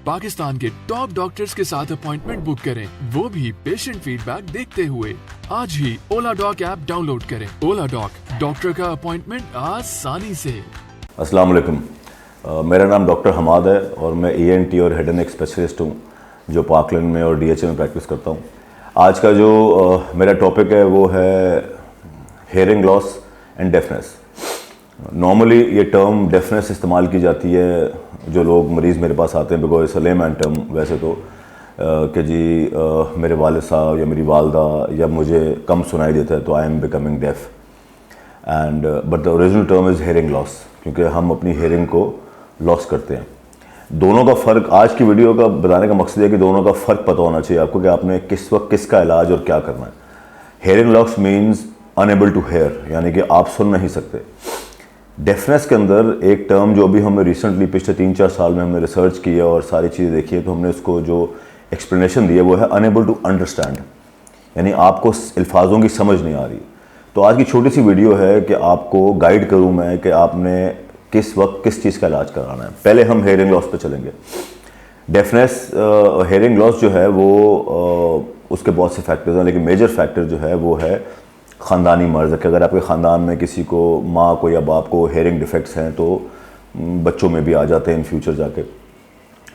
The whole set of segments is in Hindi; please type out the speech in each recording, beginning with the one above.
पाकिस्तान के टॉप डॉक्टर्स के साथ अपॉइंटमेंट बुक करें, वो भी पेशेंट फीडबैक देखते हुए। आज ही ओला डॉक ऐप डाउनलोड करें। ओला डॉक, डॉक्टर का अपॉइंटमेंट आसानी से। अस्सलाम वालेकुम। मेरा नाम डॉक्टर हमाद है और मैं ENT और हेड एंड नेक स्पेशलिस्ट हूँ जो पार्कलैंड में और DHA में प्रैक्टिस करता हूँ। आज का जो मेरा टॉपिक है वो है hearing loss and deafness. Normally ये टर्म डेफनेस इस्तेमाल की जाती है जो लोग मरीज़ मेरे पास आते हैं, because it's a layman term वैसे तो कि जी मेरे वालिद साहब या मेरी वालदा या मुझे कम सुनाई देता है तो I am becoming deaf and but the original term is hearing loss, क्योंकि हम अपनी हेयरिंग को लॉस करते हैं। दोनों का फ़र्क आज की वीडियो का बताने का मकसद है कि दोनों का फ़र्क पता होना चाहिए आपको कि आपने किस वक्त किसका इलाज और क्या करना है। Hearing loss means unable to hear, यानी कि आप सुन नहीं सकते। डेफनेस के अंदर एक टर्म जो भी हमने रिसेंटली पिछले 3-4 साल में हमने रिसर्च की है और सारी चीज़ें देखी है, तो हमने उसको जो एक्सप्लेनेशन दी है वो है अनएबल टू अंडरस्टैंड, यानी आपको अल्फाजों की समझ नहीं आ रही। तो आज की छोटी सी वीडियो है कि आपको गाइड करूं मैं कि आपने किस वक्त किस चीज़ का इलाज कराना है। पहले हम हेयरिंग लॉस पे चलेंगे। डेफनेस हेयरिंग लॉस जो है वो उसके बहुत से फैक्टर्स हैं, लेकिन मेजर फैक्टर जो है वो है ख़ानदानी मर्ज़। कि अगर आपके ख़ानदान में किसी को, माँ को या बाप को हेयरिंग डिफेक्ट्स हैं तो बच्चों में भी आ जाते हैं इन फ्यूचर जाके।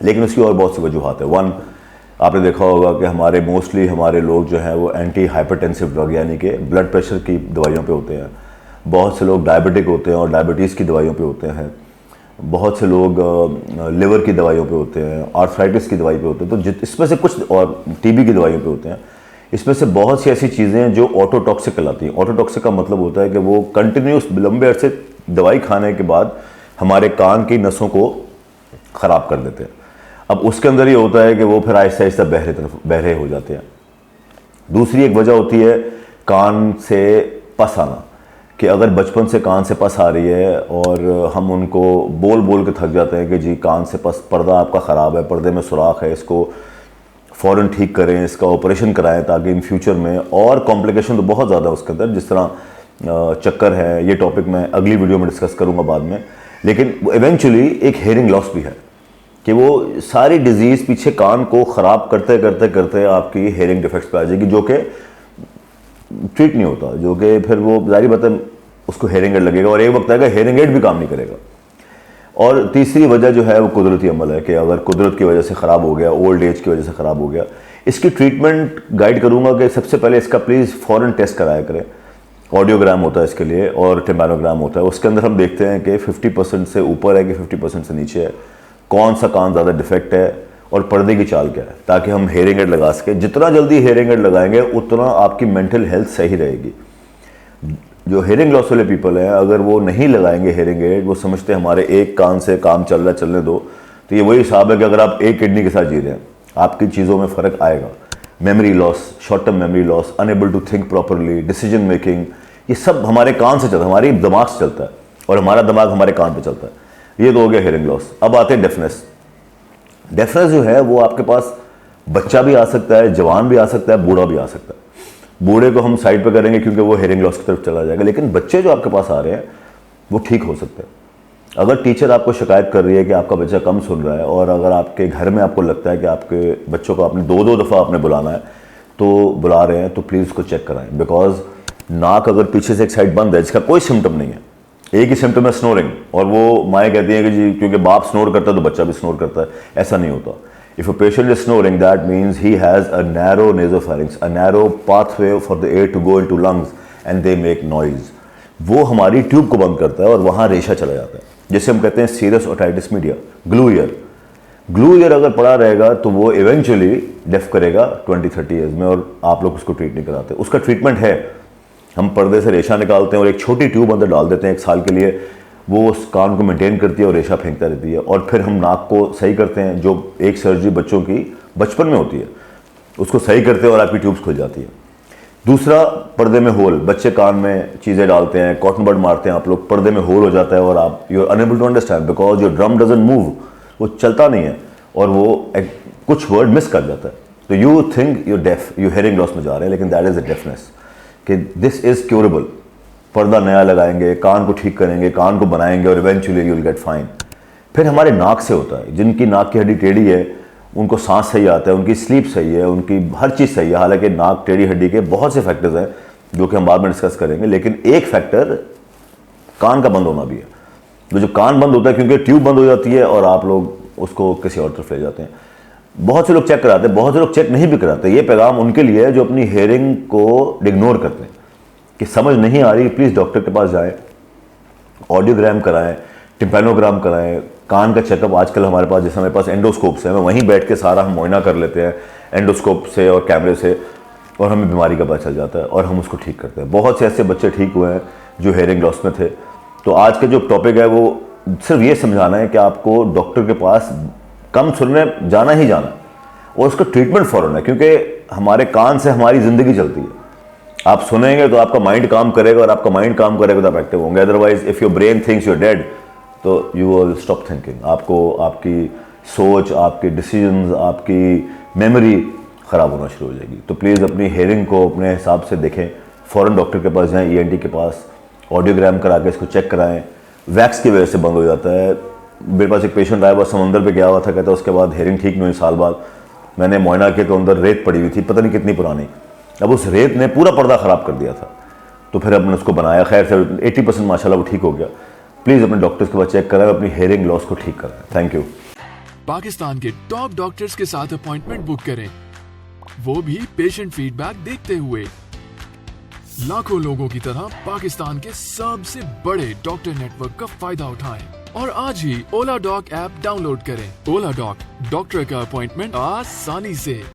लेकिन उसकी और बहुत सी वजूहत है। वन, आपने देखा होगा कि हमारे मोस्टली हमारे लोग जो हैं वो एंटी हाइपरटेंसिव ड्रग यानी कि ब्लड प्रेशर की दवाइयों पे होते हैं। बहुत से लोग डायबिटिक होते हैं और डायबिटीज़ की दवाइयों पे होते हैं। बहुत से लोग लिवर की दवाइयों पे होते हैं, आर्थराइटिस की दवाई पे होते हैं। तो इसमें से कुछ, और TB की दवाइयों पे होते हैं। इसमें से बहुत सी ऐसी चीज़ें हैं जो ऑटोटॉक्सिक कहलाती हैं। ऑटोटॉक्सिक का मतलब होता है कि वो कंटिन्यूस लंबे अरसे दवाई खाने के बाद हमारे कान की नसों को ख़राब कर देते हैं। अब उसके अंदर ये होता है कि वो फिर आहिस्ता आहिस्ता बहरे हो जाते हैं। दूसरी एक वजह होती है कान से पस आना, कि अगर बचपन से कान से पस आ रही है और हम उनको बोल बोल के थक जाते हैं कि जी कान से पस, पर्दा आपका ख़राब है, पर्दे में सुराख है, इसको फ़ौरन ठीक करें, इसका ऑपरेशन कराएं ताकि इन फ्यूचर में, और कॉम्प्लिकेशन तो बहुत ज़्यादा है उसके अंदर, जिस तरह चक्कर है। ये टॉपिक मैं अगली वीडियो में डिस्कस करूँगा बाद में। लेकिन इवेंचुअली एक हेयरिंग लॉस भी है कि वो सारी डिजीज़ पीछे कान को ख़राब करते करते करते आपकी हेयरिंग डिफेक्ट्स पे आ जाएगी, जो कि ट्रीट नहीं होता, जो कि फिर वो जारी बात है उसको हेयरिंग एड लगेगा और एक वक्त आएगा हेयरिंग एड भी काम नहीं करेगा। और तीसरी वजह जो है वो कुदरती अमल है कि अगर कुदरत की वजह से ख़राब हो गया, ओल्ड एज की वजह से ख़राब हो गया, इसकी ट्रीटमेंट गाइड करूँगा कि सबसे पहले इसका प्लीज़ फ़ौरन टेस्ट कराया करें। ऑडियोग्राम होता है इसके लिए और टिम्पैनोग्राम होता है। उसके अंदर हम देखते हैं कि 50% से ऊपर है कि 50% से नीचे है, कौन सा कान ज़्यादा डिफेक्ट है और पर्दे की चाल क्या है, ताकि हम हेयरिंग एड लगा सकें। जितना जल्दी हेयरिंग एड लगाएंगे उतना आपकी मेंटल हेल्थ सही रहेगी। जो हेयरिंग लॉस वाले पीपल हैं, अगर वो नहीं लगाएंगे हेयरिंग एड, वो समझते हैं हमारे एक कान से काम चल रहा है, चलने दो, तो ये वही हिसाब है कि अगर आप एक किडनी के साथ जी रहे हैं, आपकी चीज़ों में फ़र्क आएगा। Memory loss, short term memory loss, unable to think properly, decision making, ये सब हमारे कान से चलता है, हमारे दिमाग से चलता है और हमारा दिमाग हमारे कान पे चलता है। ये तो हो गया हेयरिंग लॉस। अब आते हैं डेफनेस। डेफनेस जो है वो आपके पास बच्चा भी आ सकता है, जवान भी आ सकता है, बूढ़ा भी आ सकता है। बूढ़े को हम साइड पे करेंगे क्योंकि वो हेयरिंग लॉस की तरफ चला जाएगा, लेकिन बच्चे जो आपके पास आ रहे हैं वो ठीक हो सकते हैं। अगर टीचर आपको शिकायत कर रही है कि आपका बच्चा कम सुन रहा है और अगर आपके घर में आपको लगता है कि आपके बच्चों को आपने 2-2 दफ़ा आपने बुलाना है तो बुला रहे हैं, तो प्लीज़ उसको चेक कराएं। बिकॉज नाक अगर पीछे से एक साइड बंद है जिसका कोई सिम्टम नहीं है, एक ही सिम्टम है स्नोरिंग, और वो माएँ कहती हैं कि जी क्योंकि बाप स्नोर करता है तो बच्चा भी स्नोर करता है, ऐसा नहीं होता। If a patient is snoring, that means he has a narrow nasopharynx, a narrow pathway for the air to go into lungs and they make noise. वो हमारी ट्यूब को बंद करता है और वहाँ रेशा चला जाता है, जिसे हम कहते हैं serious otitis media, glue year. Glue year अगर पड़ा रहेगा तो वो इवेंचुअली डेफ करेगा 20-30 ईयर्स में, और आप लोग उसको ट्रीट नहीं कराते। उसका ट्रीटमेंट है, हम पर्दे से रेशा निकालते हैं और एक छोटी ट्यूब अंदर डाल देते हैं 1 साल के लिए, वो उस कान को मेंटेन करती है और रेशा फेंकता रहती है। और फिर हम नाक को सही करते हैं, जो एक सर्जरी बच्चों की बचपन में होती है, उसको सही करते हैं और आपकी ट्यूब्स खुल जाती है। दूसरा, पर्दे में होल, बच्चे कान में चीज़ें डालते हैं, कॉटन बड मारते हैं आप लोग, पर्दे में होल हो जाता है और आप you are unable to understand because your drum doesn't move, वो चलता नहीं है और वो कुछ वर्ड मिस कर जाता है। तो you think you deaf, you hearing loss में जा रहे हैं, लेकिन दैट इज़ अ डेफनेस, कि दिस इज़ क्योरेबल। पर्दा नया लगाएंगे, कान को ठीक करेंगे, कान को बनाएंगे और eventually you will get fine. फिर हमारे नाक से होता है, जिनकी नाक की हड्डी टेढ़ी है उनको सांस सही आता है, उनकी स्लीप सही है, उनकी हर चीज़ सही है। हालांकि नाक टेढ़ी हड्डी के बहुत से फैक्टर्स हैं जो कि हम बाद में डिस्कस करेंगे, लेकिन एक फैक्टर कान का बंद होना भी है। तो जो कान बंद होता है क्योंकि ट्यूब बंद हो जाती है और आप लोग उसको किसी और तरफ ले जाते हैं। बहुत से लोग चेक कराते हैं, बहुत से लोग चेक नहीं भी कराते। ये पैगाम उनके लिए है जो अपनी हेयरिंग को इग्नोर करते हैं कि समझ नहीं आ रही, प्लीज़ डॉक्टर के पास जाएं, ऑडियोग्राम कराएं, टिम्पैनोग्राम कराएं, कान का चेकअप आजकल हमारे पास, जैसे हमारे पास एंडोस्कोप्स है, मैं वहीं बैठ के सारा हम मुआयना कर लेते हैं एंडोस्कोप से और कैमरे से, और हमें बीमारी का पता चल जाता है और हम उसको ठीक करते हैं। बहुत से ऐसे बच्चे ठीक हुए हैं जो हेयरिंग लॉस में थे। तो आज का जो टॉपिक है वो सिर्फ ये समझाना है कि आपको डॉक्टर के पास कम सुनने जाना ही जाना है और उसका ट्रीटमेंट फ़ौरन है, क्योंकि हमारे कान से हमारी ज़िंदगी चलती है। आप सुनेंगे तो आपका माइंड काम करेगा और आपका माइंड काम करेगा तो आप एक्टिव होंगे। Otherwise if your brain thinks you're dead तो यू विल स्टॉप थिंकिंग। आपको आपकी सोच, आपके डिसीजंस, आपकी मेमोरी ख़राब होना शुरू हो जाएगी। तो प्लीज़ अपनी हेयरिंग को अपने हिसाब से देखें, फ़ौरन डॉक्टर के पास जाएं, ENT के पास, ऑडियोग्राम करा के इसको चेक कराएं। वैक्स की वजह से बंद हो जाता है। मेरे पास एक पेशेंट आया, बस समंदर पे गया हुआ था, कहता उसके बाद हेयरिंग ठीक नहीं हुई। साल बाद मैंने मुआयना किया तो अंदर रेत पड़ी हुई थी, पता नहीं कितनी पुरानी। अब उस रेत ने पूरा पर्दा ख़राब कर दिया था, तो फिर हमने उसको बनाया। खैर से 80% माशाल्लाह वो ठीक हो गया। प्लीज़ अपने डॉक्टर्स के पास चेक कराएं, अपनी हेयरिंग लॉस को ठीक कराएं। Thank you. पाकिस्तान के टॉप डॉक्टर्स के साथ अपॉइंटमेंट बुक करें, वो भी पेशेंट फीडबैक देखते हुए। लाखों लोगों की तरह पाकिस्तान के सबसे बड़े डॉक्टर नेटवर्क का फायदा उठाएं और आज ही ओला डॉक ऐप डाउनलोड करें। ओला डॉक, डॉक्टर का अपॉइंटमेंट आसानी से।